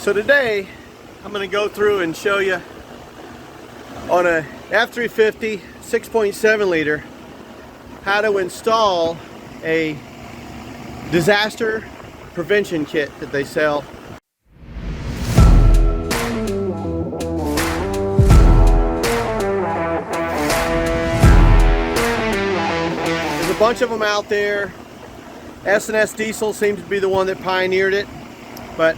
So today I'm going to go through and show you on a F350 6.7 liter how to install a disaster prevention kit that they sell. There's a bunch of them out there. S&S Diesel seems to be the one that pioneered it, but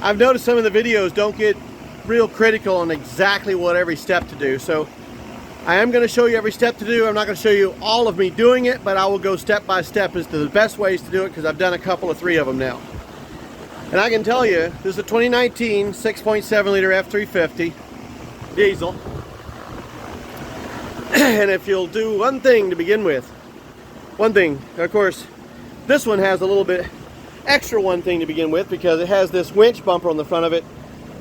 I've noticed some of the videos don't get real critical on exactly what every step to do. So I am going to show you every step to do. I'm not going to show you all of me doing it, but I will go step by step as to the best ways to do it because I've done a couple of three of them now. And I can tell you, this is a 2019 6.7 liter F350 diesel. And if you'll do one thing to begin with, one thing, of course, this one has a little bit extra one thing to begin with because it has this winch bumper on the front of it,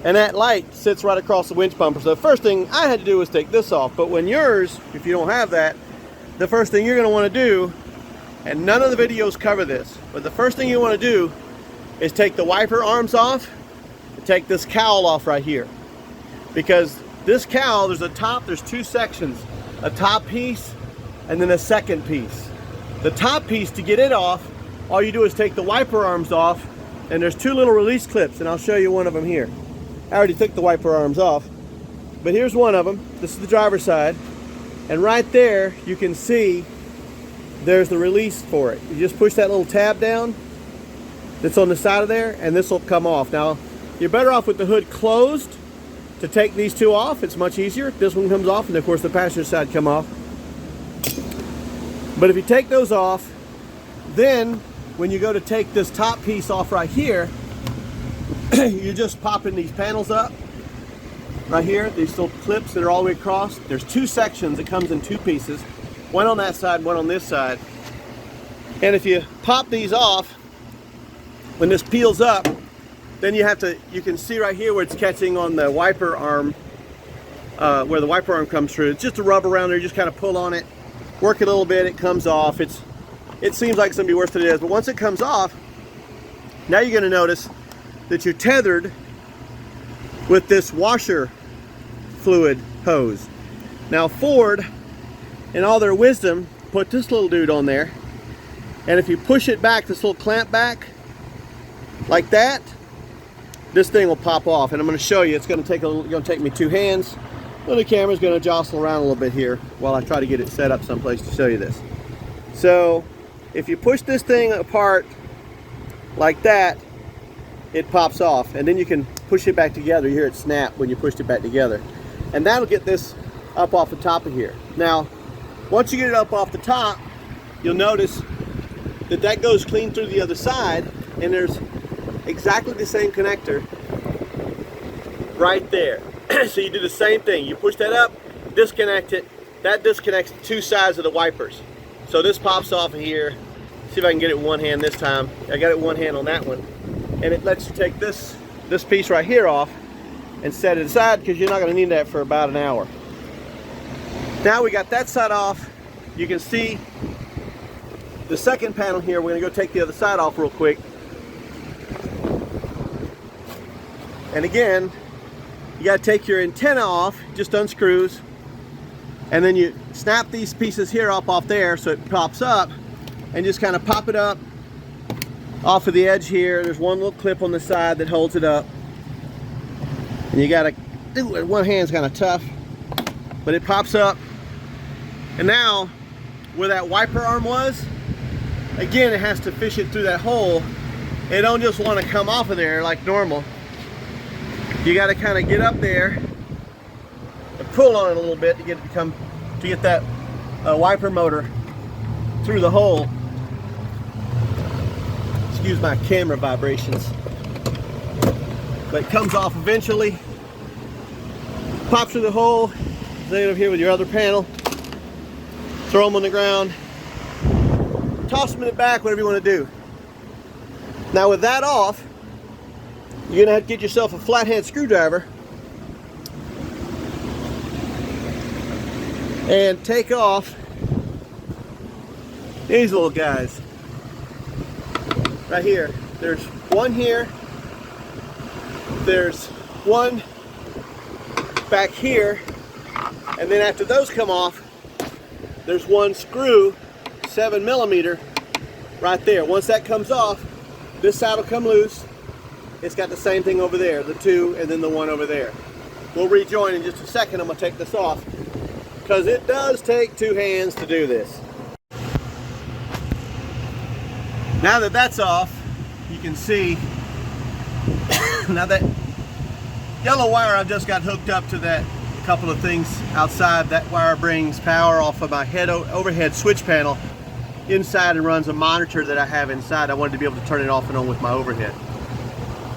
and that light sits right across the winch bumper. So the first thing I had to do was take this off. But when yours, if you don't have that, the first thing you're going to want to do, and none of the videos cover this, but the first thing you want to do is take the wiper arms off and take this cowl off right here. Because this cowl, there's two sections, a top piece and then a second piece. The top piece, to get it off, all you do is take the wiper arms off, and there's two little release clips, and I'll show you one of them here. I already took the wiper arms off, but here's one of them. This is the driver's side, and right there you can see there's the release for it. You just push that little tab down that's on the side of there, and this will come off. Now, you're better off with the hood closed to take these two off. It's much easier. This one comes off, and of course the passenger side come off. But if you take those off, then when you go to take this top piece off right here, you're just popping these panels up right here, these little clips that are all the way across. There's two sections. It comes in two pieces, one on that side, one on this side. And if you pop these off, when this peels up, then you can see right here where it's catching on the wiper arm, where the wiper arm comes through. It's just a rub around there. You just kind of pull on it, work it a little bit, it comes off. It seems like it's going to be worse than it is, but once it comes off, now you're going to notice that you're tethered with this washer fluid hose. Now Ford, in all their wisdom, put this little dude on there, and if you push it back, this little clamp back, like that, this thing will pop off. And I'm going to show you. It's going to take me two hands. Well, the camera's going to jostle around a little bit here while I try to get it set up someplace to show you this. So if you push this thing apart like that, it pops off, and then you can push it back together. You hear it snap when you pushed it back together, and that'll get this up off the top of here. Now once you get it up off the top, you'll notice that that goes clean through the other side, and there's exactly the same connector right there. So you do the same thing. You push that up, disconnect it. That disconnects the two sides of the wipers. So this pops off of here. See if I can get it in one hand this time. I got it one hand on that one. And it lets you take this piece right here off and set it aside because you're not going to need that for about an hour. Now we got that side off. You can see the second panel here. We're going to go take the other side off real quick. And again, you got to take your antenna off, just unscrews, and then you snap these pieces here up off there so it pops up, and just kind of pop it up off of the edge here. There's one little clip on the side that holds it up, and you got to do it. One hand's kind of tough, but it pops up. And now where that wiper arm was, again, it has to fish it through that hole. It don't just want to come off of there like normal. You got to kind of get up there and pull on it a little bit to get that wiper motor through the hole. Excuse my camera vibrations. But it comes off eventually. Pops through the hole. Lay it over here with your other panel. Throw them on the ground. Toss them in the back, whatever you want to do. Now with that off, you're going to have to get yourself a flathead screwdriver and take off these little guys right here. There's one here there's one back here, and then after those come off, there's one screw, 7mm, right there. Once that comes off, this side will come loose. It's got the same thing over there, the two and then the one over there. We'll rejoin in just a second. I'm going to take this off because it does take two hands to do this. Now that that's off, you can see now that yellow wire I've just got hooked up to that couple of things outside. That wire brings power off of my overhead switch panel inside and runs a monitor that I have inside. I wanted to be able to turn it off and on with my overhead.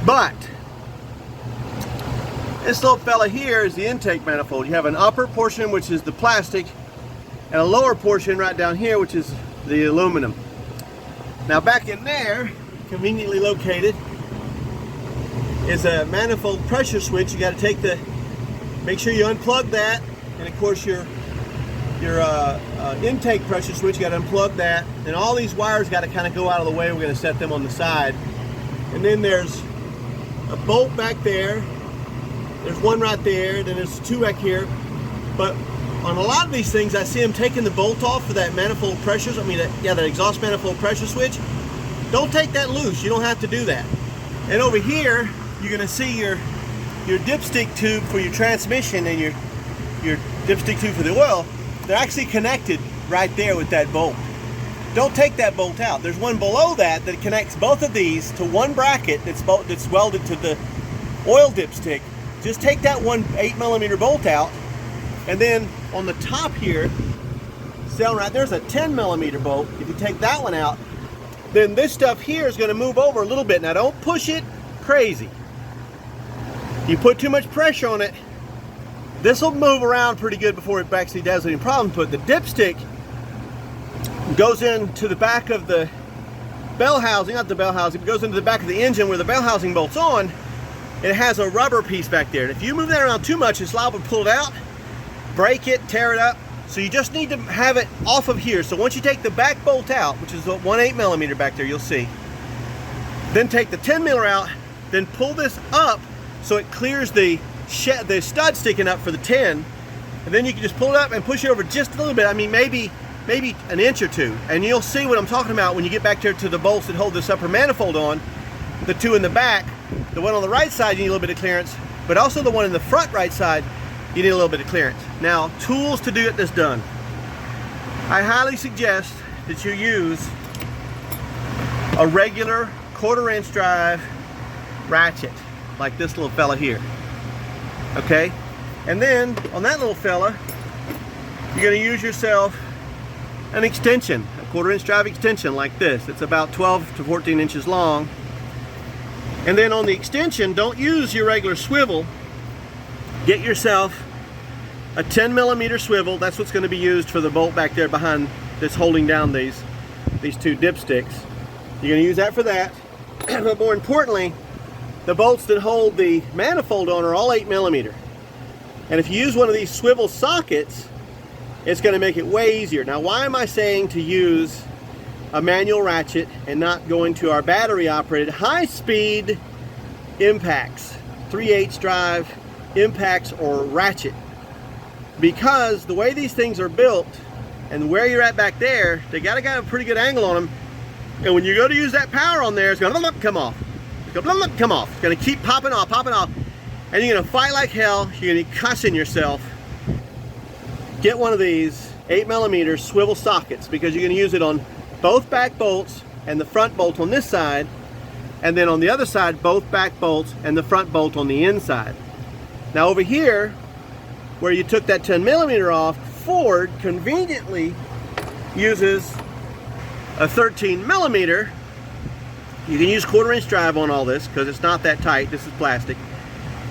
But this little fella here is the intake manifold. You have an upper portion, which is the plastic, and a lower portion right down here, which is the aluminum. Now back in there, conveniently located, is a manifold pressure switch. You got to make sure you unplug that, and of course your intake pressure switch, you got to unplug that, and all these wires got to kind of go out of the way. We're going to set them on the side, and then there's a bolt back there. There's one right there, then there's two back here. But on a lot of these things, I see them taking the bolt off for that manifold pressure. That exhaust manifold pressure switch. Don't take that loose. You don't have to do that. And over here, you're going to see your dipstick tube for your transmission and your dipstick tube for the oil. They're actually connected right there with that bolt. Don't take that bolt out. There's one below that connects both of these to one bracket that's welded to the oil dipstick. Just take that one 8mm bolt out, and then on the top here, right there's a 10mm bolt. If you take that one out, then this stuff here is going to move over a little bit. Now don't push it crazy. If you put too much pressure on it, this will move around pretty good before it actually does any problems. But the dipstick goes into the back of the bell housing, not the bell housing, it goes into the back of the engine where the bell housing bolts on. It has a rubber piece back there, and if you move that around too much, it's liable to pull it out, break it, tear it up. So you just need to have it off of here. So once you take the back bolt out, which is one 8mm back there, you'll see, then take the 10mm out, then pull this up so it clears the stud sticking up for the 10, and then you can just pull it up and push it over just a little bit. I mean, maybe an inch or two, and you'll see what I'm talking about when you get back there to the bolts that hold this upper manifold on. The two in the back, the one on the right side, you need a little bit of clearance, but also the one in the front right side, you need a little bit of clearance. Now, tools to get this done. I highly suggest that you use a regular 1/4" drive ratchet, like this little fella here. Okay? And then, on that little fella, you're going to use yourself an extension, a 1/4" drive extension like this. It's about 12 to 14 inches long. And then on the extension, don't use your regular swivel. Get yourself a 10mm swivel. That's what's going to be used for the bolt back there behind that's holding down these two dipsticks. You're going to use that for that. But more importantly, the bolts that hold the manifold on are all 8mm. And if you use one of these swivel sockets, it's going to make it way easier. Now, why am I saying to use a manual ratchet and not going to our battery operated high-speed impacts, 3/8 drive impacts or ratchet? Because the way these things are built and where you're at back there, they gotta got a pretty good angle on them, and when you go to use that power on there, it's gonna come off. It's gonna come off. It's gonna keep popping off, and you're gonna fight like hell. You're gonna be cussing yourself. Get one of these 8mm swivel sockets, because you're gonna use it on both back bolts and the front bolt on this side, and then on the other side, both back bolts and the front bolt on the inside. Now over here, where you took that 10mm off, Ford conveniently uses a 13mm. You can use 1/4" drive on all this because it's not that tight. This is plastic.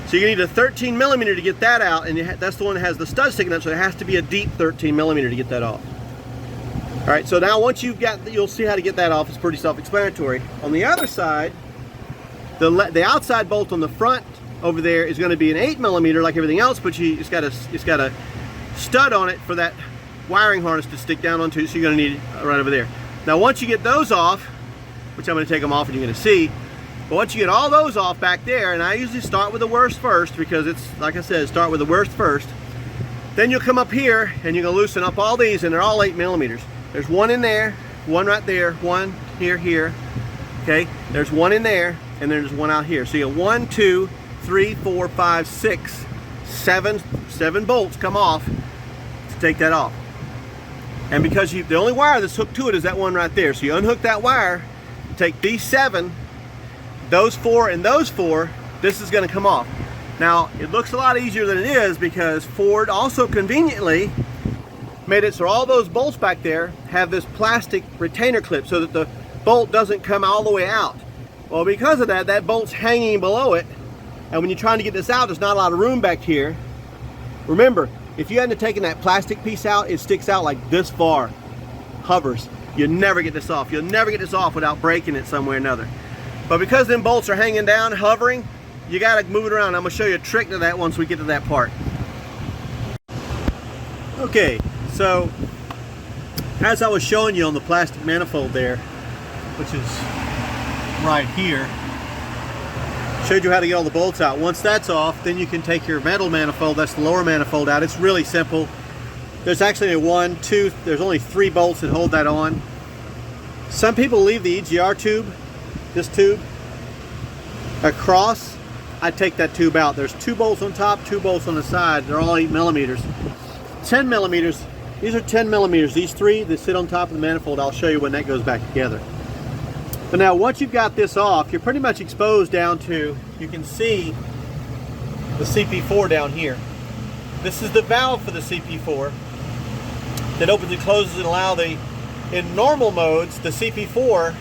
So you need a 13mm to get that out, and that's the one that has the stud sticking up, so it has to be a deep 13mm to get that off. All right, so now once you'll see how to get that off. It's pretty self-explanatory. On the other side, the outside bolt on the front over there is going to be an 8mm like everything else, but it's got a stud on it for that wiring harness to stick down onto, so you're going to need it right over there. Now once you get those off, which I'm going to take them off and you're going to see, But once you get all those off back there, and I usually start with the worst first because it's, like I said, start with the worst first. Then you'll come up here and you're gonna loosen up all these, and they're all 8mm. There's one in there, one right there, one here, okay? There's one in there, and there's one out here. So you have 1, 2, 3, 4, 5, 6, 7 bolts come off to take that off. And because the only wire that's hooked to it is that one right there. So you unhook that wire, take these 7, those 4, and those 4, this is gonna come off. Now, it looks a lot easier than it is because Ford also conveniently made it so all those bolts back there have this plastic retainer clip so that the bolt doesn't come all the way out. Well, because of that, that bolt's hanging below it, and when you're trying to get this out, there's not a lot of room back here. Remember, if you hadn't taken that plastic piece out, it sticks out like this far, hovers. You never get this off. You'll never get this off without breaking it some way or another. But because them bolts are hanging down, hovering, you gotta move it around. I'm gonna show you a trick to that once we get to that part. Okay, so as I was showing you on the plastic manifold there, which is right here, showed you how to get all the bolts out. Once that's off, then you can take your metal manifold, that's the lower manifold, out. It's really simple. There's actually there's only 3 bolts that hold that on. Some people leave the EGR tube, this tube, across. I take that tube out. There's 2 bolts on top, 2 bolts on the side. They're all 8mm. 10mm, these are 10mm. These 3 that sit on top of the manifold, I'll show you when that goes back together. But now once you've got this off, you're pretty much exposed down to, you can see the CP4 down here. This is the valve for the CP4 that opens and closes and allow in normal modes, the CP4,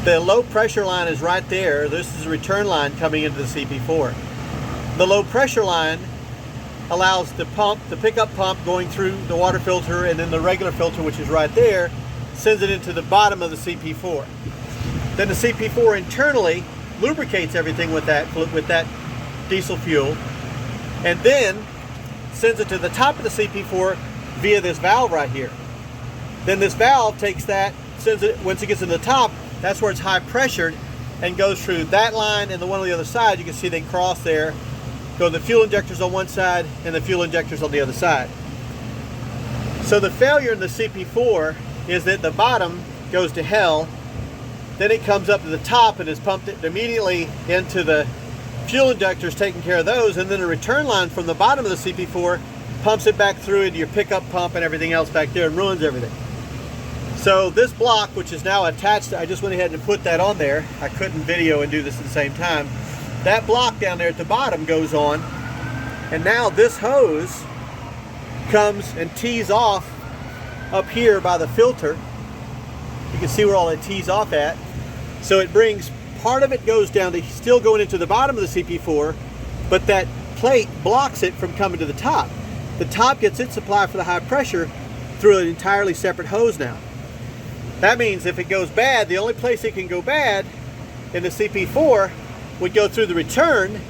the low pressure line is right there. This is a return line coming into the CP4. The low pressure line allows the pump, the pickup pump going through the water filter, and then the regular filter, which is right there, sends it into the bottom of the CP4. Then the CP4 internally lubricates everything with that diesel fuel, and then sends it to the top of the CP4 via this valve right here. Then this valve takes that, sends it, once it gets to the top, that's where it's high pressured, and goes through that line and the one on the other side. You can see they cross there, go the fuel injectors on one side and the fuel injectors on the other side. So the failure in the CP4 is that the bottom goes to hell, then it comes up to the top and is pumped immediately into the fuel injectors, taking care of those, and then a return line from the bottom of the CP4 pumps it back through into your pickup pump and everything else back there and ruins everything. So this block, which is now attached, I just went ahead and put that on there. I couldn't video and do this at the same time. That block down there at the bottom goes on, and now this hose comes and tees off up here by the filter. You can see where all it tees off at. So it brings, part of it goes down to still going into the bottom of the CP4, but that plate blocks it from coming to the top. The top gets its supply for the high pressure through an entirely separate hose now. That means if it goes bad, the only place it can go bad in the CP4 would go through the return,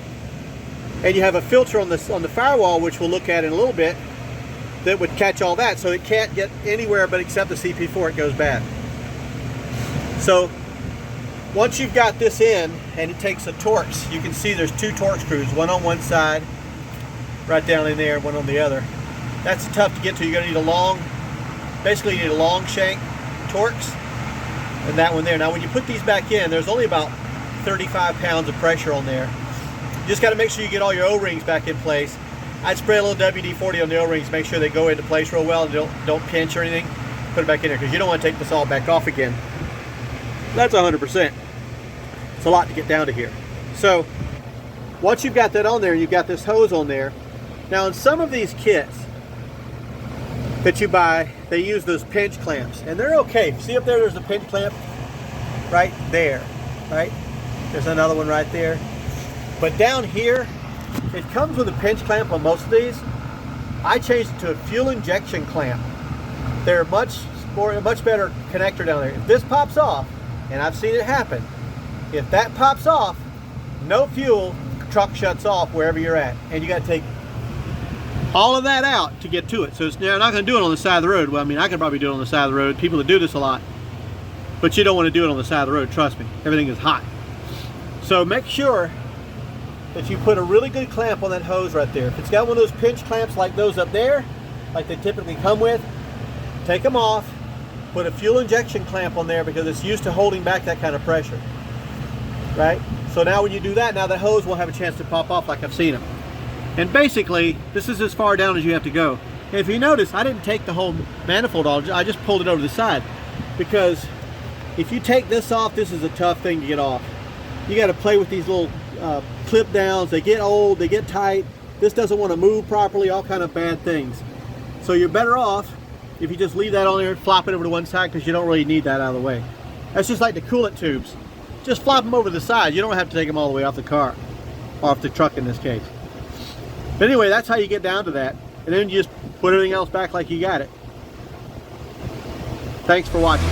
and you have a filter on the firewall, which we'll look at in a little bit, that would catch all that, so it can't get anywhere but except the CP4, it goes bad. So once you've got this in, and it takes the Torx, you can see there's 2 Torx screws, one on one side, right down in there, one on the other. That's tough to get to. You're going to need a long, basically you need a long shank Torx, and that one there. Now when you put these back in, there's only about 35 pounds of pressure on there. You just got to make sure you get all your O-rings back in place. I'd spray a little WD-40 on the O-rings, make sure they go into place real well and don't pinch or anything. Put it back in there because you don't want to take this all back off again. That's 100%. It's a lot to get down to here. So once you've got that on there, you've got this hose on there. Now in some of these kits that you buy, they use those pinch clamps, and they're okay. See up there, there's a pinch clamp right there, right? There's another one right there. But down here, it comes with a pinch clamp on most of these. I changed it to a fuel injection clamp. They're a much better connector down there. If this pops off, and I've seen it happen, if that pops off, no fuel, truck shuts off wherever you're at, and you got to take all of that out to get to it. So they're not going to do it on the side of the road. Well, I mean, I could probably do it on the side of the road. People that do this a lot, but you don't want to do it on the side of the road. Trust me, everything is hot. So make sure that you put a really good clamp on that hose right there. If it's got one of those pinch clamps like those up there, like they typically come with, take them off, put a fuel injection clamp on there because it's used to holding back that kind of pressure, right? So now when you do that, now the hose will have a chance to pop off like I've seen them. And basically, this is as far down as you have to go. If you notice, I didn't take the whole manifold off, I just pulled it over to the side, because if you take this off, this is a tough thing to get off. You got to play with these little clip downs. They get old, they get tight. This doesn't want to move properly, all kind of bad things. So you're better off if you just leave that on there and flop it over to one side, because you don't really need that out of the way. That's just like the coolant tubes. Just flop them over to the side. You don't have to take them all the way off the car, or off the truck in this case. But anyway, that's how you get down to that. And then you just put everything else back like you got it. Thanks for watching.